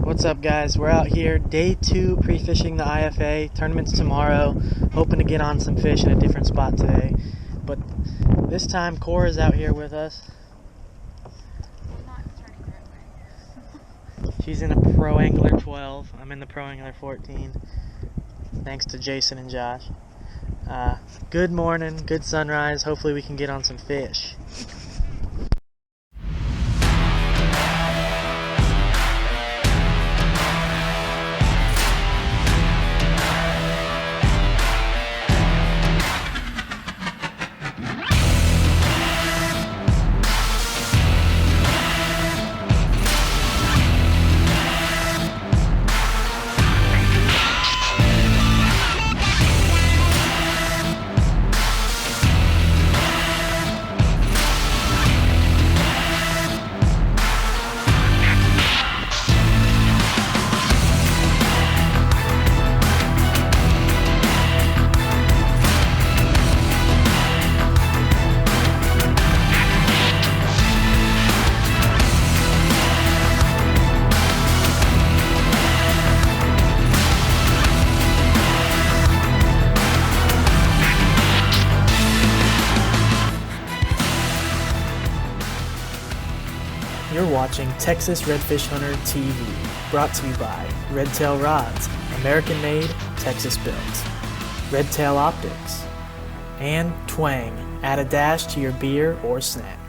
What's up, guys? We're out here, day 2 pre-fishing the IFA. Tournament's tomorrow. Hoping to get on some fish in a different spot today. But this time, Cora's out here with us. I'm not turning that way. She's in a Pro Angler 12. I'm in the Pro Angler 14. Thanks to Jason and Josh. Good morning, good sunrise. Hopefully we can get on some fish. You're watching Texas Redfish Hunter TV, brought to you by Redtail Rods, American made, Texas built, Redtail Optics, and Twang, add a dash to your beer or snack.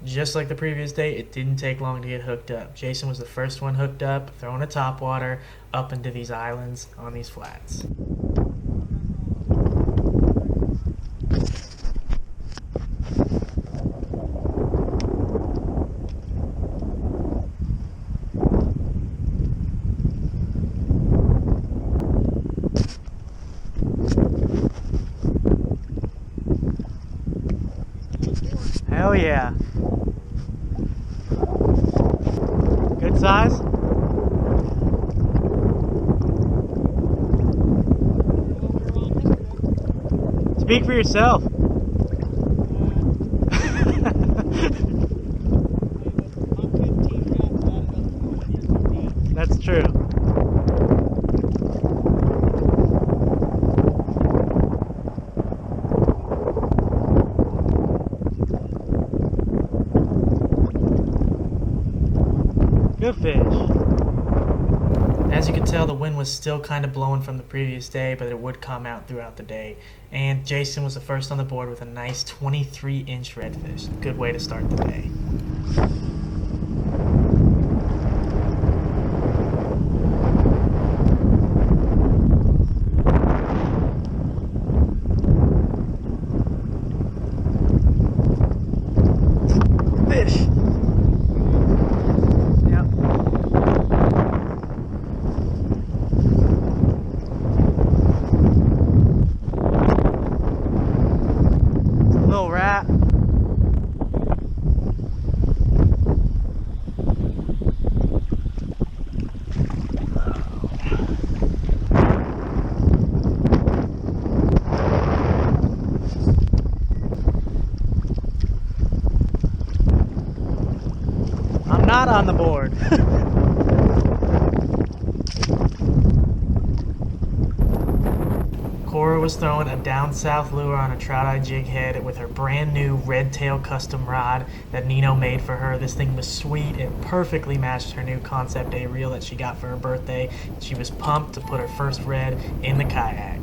Just like the previous day, it didn't take long to get hooked up. Jason was the first one hooked up, throwing a topwater up into these islands on these flats. Hell yeah. Good size? Speak for yourself. That's true. Good fish. As you can tell, the wind was still kind of blowing from the previous day, but it would come out throughout the day. And Jason was the first on the board with a nice 23-inch redfish. Good way to start the day. Fish. Little rat. I'm not on the board. Cora was throwing a down south lure on a trout eye jig head with her brand new Redtail custom rod that Nino made for her. This thing was sweet. It perfectly matched her new Concept A reel that she got for her birthday. She was pumped to put her first red in the kayak.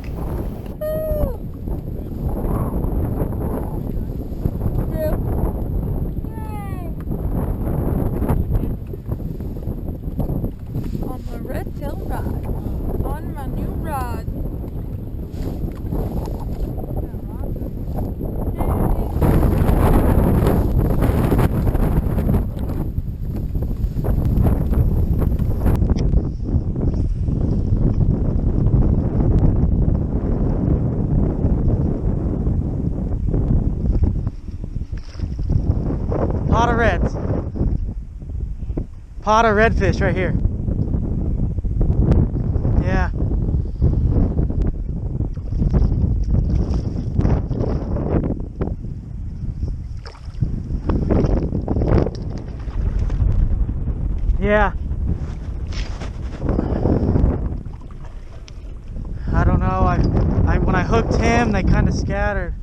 On my Redtail rod. On my new rod. Pot of reds. Pot of redfish right here. Yeah. Yeah. I don't know. When I hooked him, they kind of scattered.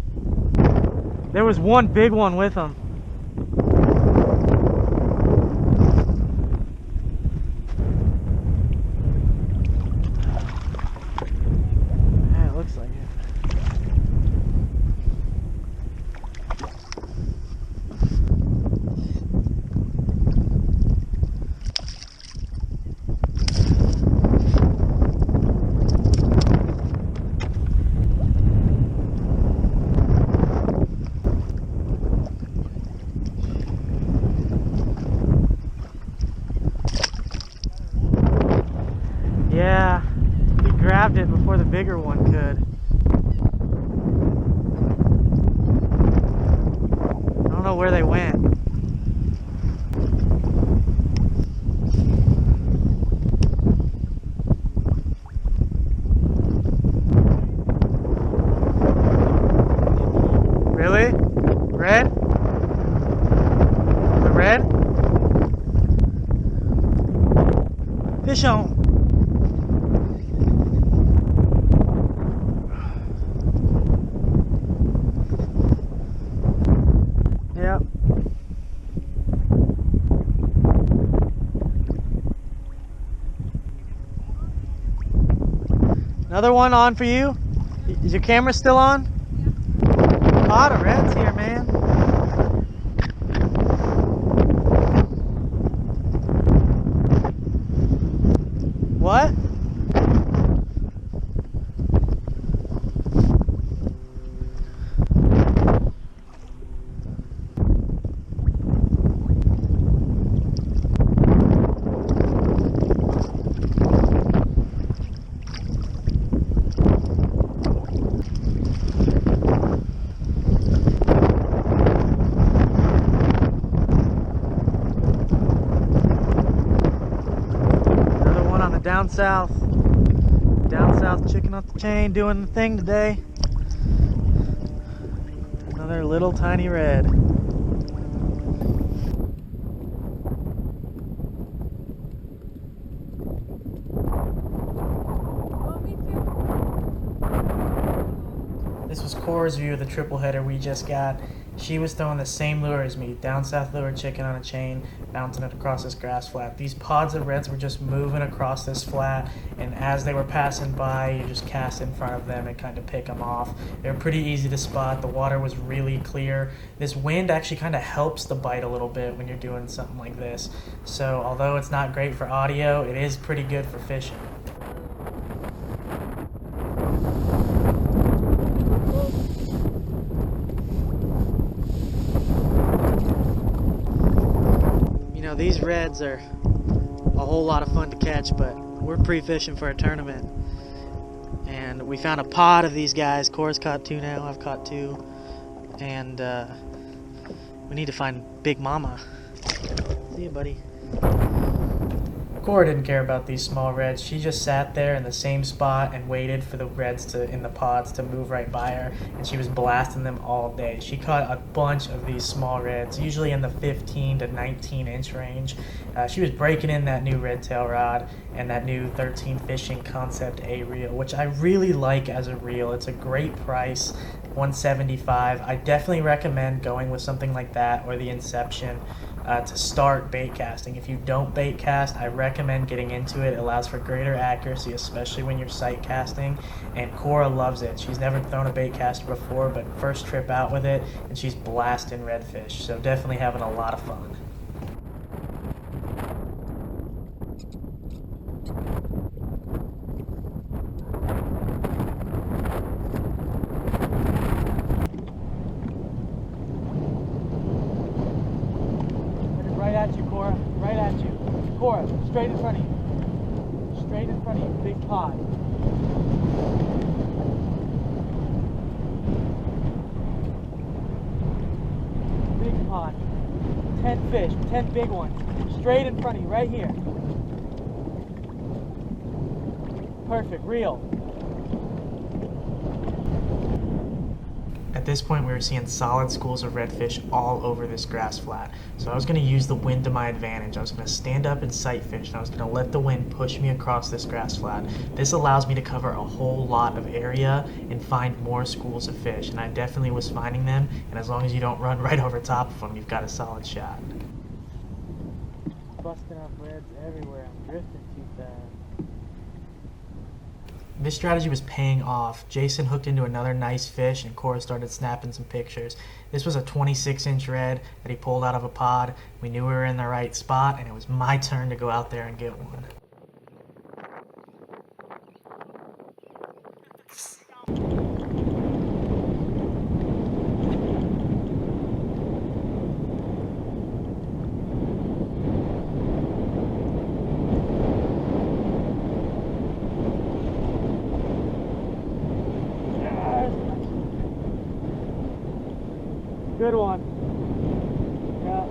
There was one big one with him. Yeah, it looks like it. Yeah, he grabbed it before the bigger one could. I don't know where they went. Really? Red? The red? Fish on. Yep. Another one on for you? Is your camera still on? Yeah. A lot of reds here, man. What? Down south chicken off the chain doing the thing today. Another little tiny red. This was Cora's view of the triple header we just got. She was throwing the same lure as me, down south lure chicken on a chain, bouncing it across this grass flat. These pods of reds were just moving across this flat, and as they were passing by, you just cast in front of them and kind of pick them off. They were pretty easy to spot. The water was really clear. This wind actually kind of helps the bite a little bit when you're doing something like this. So although it's not great for audio, it is pretty good for fishing. These reds are a whole lot of fun to catch, but we're pre-fishing for a tournament, and we found a pod of these guys. Cora's caught 2 now, I've caught 2, and we need to find Big Mama. See you, buddy. Cora didn't care about these small reds. She just sat there in the same spot and waited for the reds in the pods to move right by her, and she was blasting them all day. She caught a bunch of these small reds, usually in the 15 to 19 inch range. She was breaking in that new Redtail rod and that new 13 Fishing Concept A reel, which I really like as a reel. It's a great price, $175. I definitely recommend going with something like that or the Inception to start bait casting. If you don't bait cast, I recommend getting into it. It allows for greater accuracy, especially when you're sight casting, and Cora loves it. She's never thrown a bait caster before, but first trip out with it, and she's blasting redfish, so definitely having a lot of fun. Right at you, Cora. Right at you. Cora, straight in front of you. Straight in front of you. Big pod. Big pod. 10 fish. 10 big ones. Straight in front of you. Right here. Perfect. Reel. At this point, we were seeing solid schools of redfish all over this grass flat. So I was going to use the wind to my advantage. I was going to stand up and sight fish, and I was going to let the wind push me across this grass flat. This allows me to cover a whole lot of area and find more schools of fish, and I definitely was finding them, and as long as you don't run right over top of them, you've got a solid shot. Busting up reds everywhere. I'm drifting too fast. This strategy was paying off. Jason hooked into another nice fish and Cora started snapping some pictures. This was a 26-inch red that he pulled out of a pod. We knew we were in the right spot and it was my turn to go out there and get one. Good one. Yeah.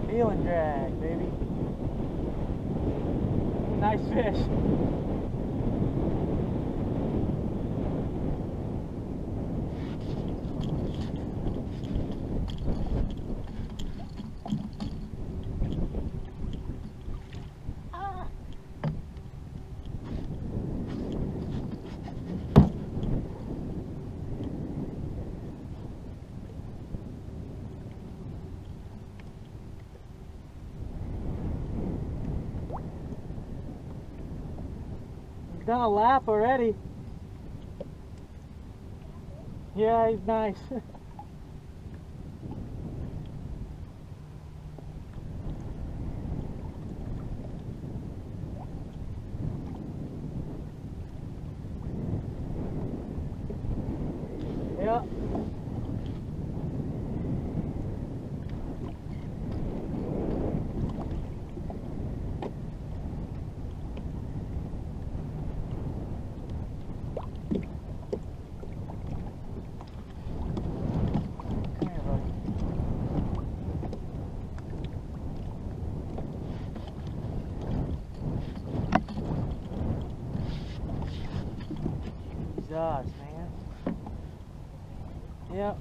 Heel and drag, baby. Nice fish. Done a lap already. Yeah, he's nice. Yeah. Jesus, man. Yep.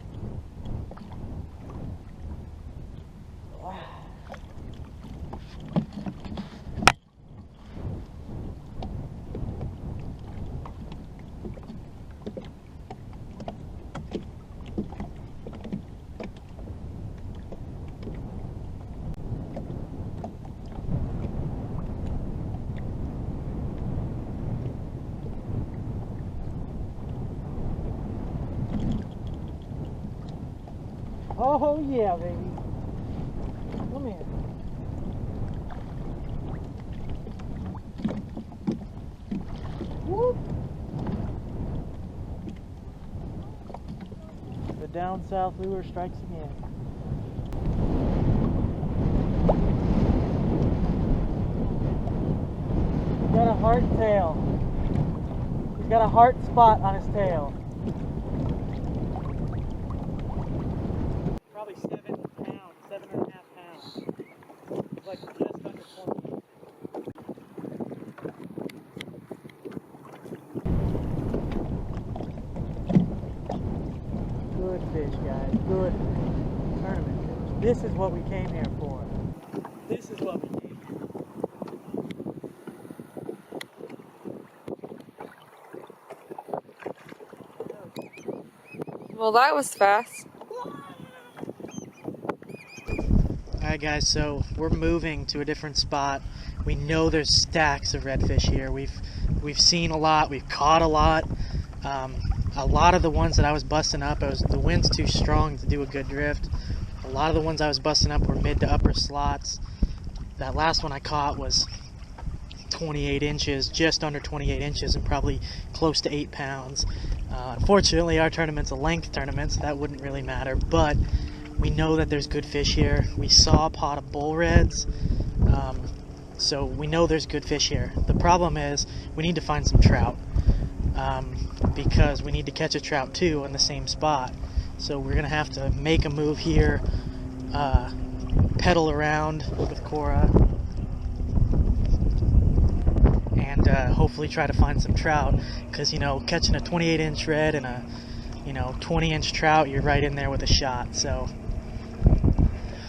Oh yeah, baby. Come here. Whoop. The down south lure strikes again. He's got a heart tail. He's got a heart spot on his tail. Probably 7 pounds, 7.5 pounds. It's like just under 20. a good tournament. This is what we came here for. This is what we came here for. Well, that was fast. Alright guys, so we're moving to a different spot. We know there's stacks of redfish here. We've seen a lot, we've caught a lot. A lot of the ones that I was busting up, the wind's too strong to do a good drift. A lot of the ones I was busting up were mid to upper slots. That last one I caught was 28 inches, just under 28 inches, and probably close to 8 pounds. Unfortunately, our tournament's a length tournament, so that wouldn't really matter, but we know that there's good fish here. We saw a pot of bull reds, so we know there's good fish here. The problem is we need to find some trout, because we need to catch a trout too in the same spot. So we're gonna have to make a move here, pedal around with Cora, and hopefully try to find some trout, because you know, catching a 28-inch red and a 20-inch trout, you're right in there with a shot. So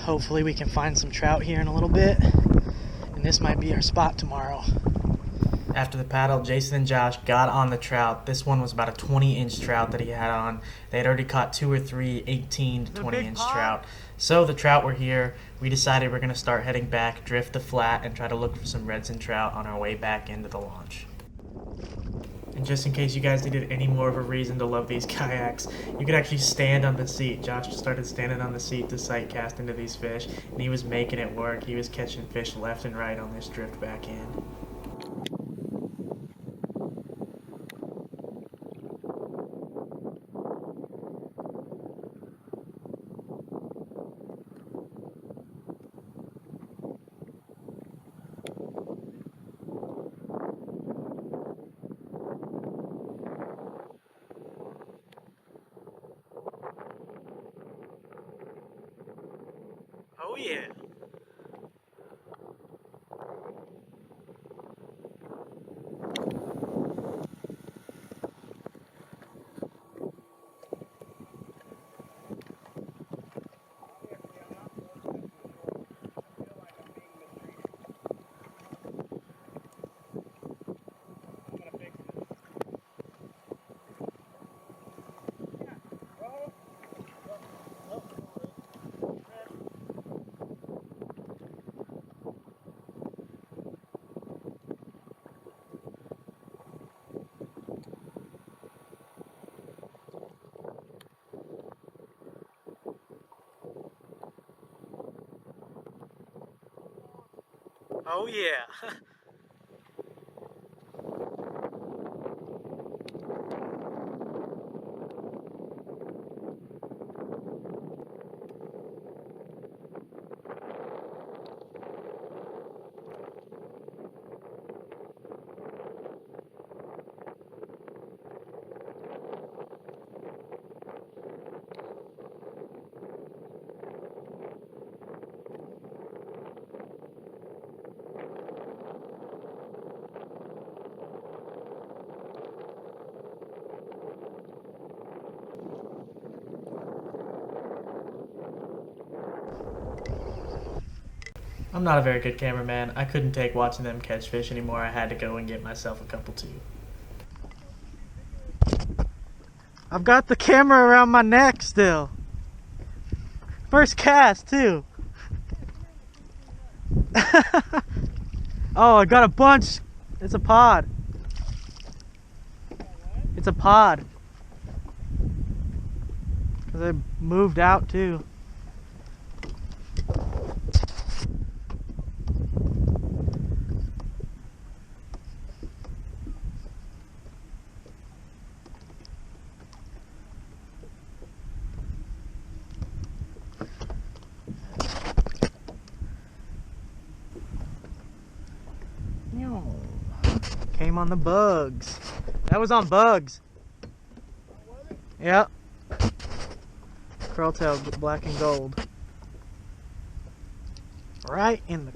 hopefully we can find some trout here in a little bit, and this might be our spot tomorrow. After the paddle, Jason and Josh got on the trout. This one was about a 20-inch trout that he had on. They had already caught 2 or 3 18 to 20-inch trout. So the trout were here. We decided we're going to start heading back, drift the flat, and try to look for some reds and trout on our way back into the launch. And just in case you guys needed any more of a reason to love these kayaks, you could actually stand on the seat. Josh just started standing on the seat to sight cast into these fish, and he was making it work. He was catching fish left and right on this drift back in. Oh yeah. Oh yeah. I'm not a very good cameraman. I couldn't take watching them catch fish anymore. I had to go and get myself a couple too. I've got the camera around my neck still. First cast too. Oh, I got a bunch. It's a pod. It's a pod. Cause I moved out too. Came on the bugs. That was on bugs. Yep. Curltail black and gold. Right in the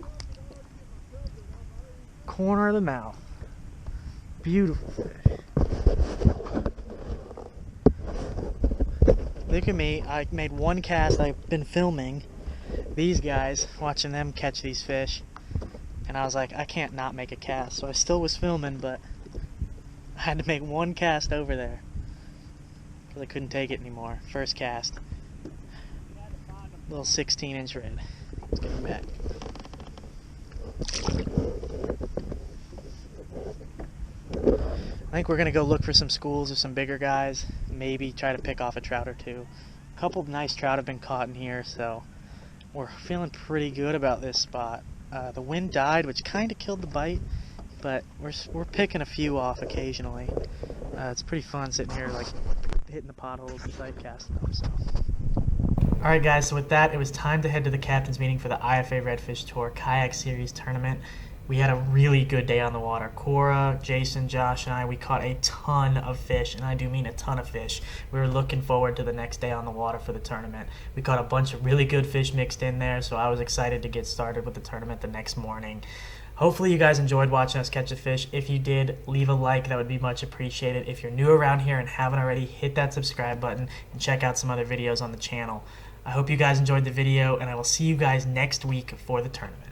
corner of the mouth. Beautiful fish. Look at me. I made one cast. I've been filming these guys, watching them catch these fish. And I was like, I can't not make a cast. So I still was filming, but I had to make one cast over there because I couldn't take it anymore. First cast. Little 16-inch red. Let's get him back. I think we're going to go look for some schools of some bigger guys. Maybe try to pick off a trout or two. A couple of nice trout have been caught in here, so we're feeling pretty good about this spot. The wind died, which kind of killed the bite, but we're picking a few off occasionally. It's pretty fun sitting here, like, hitting the potholes and sight casting them. So. Alright guys, so with that, it was time to head to the captain's meeting for the IFA Redfish Tour Kayak Series Tournament. We had a really good day on the water. Cora, Jason, Josh, and I, we caught a ton of fish, and I do mean a ton of fish. We were looking forward to the next day on the water for the tournament. We caught a bunch of really good fish mixed in there, so I was excited to get started with the tournament the next morning. Hopefully you guys enjoyed watching us catch a fish. If you did, leave a like. That would be much appreciated. If you're new around here and haven't already, hit that subscribe button and check out some other videos on the channel. I hope you guys enjoyed the video, and I will see you guys next week for the tournament.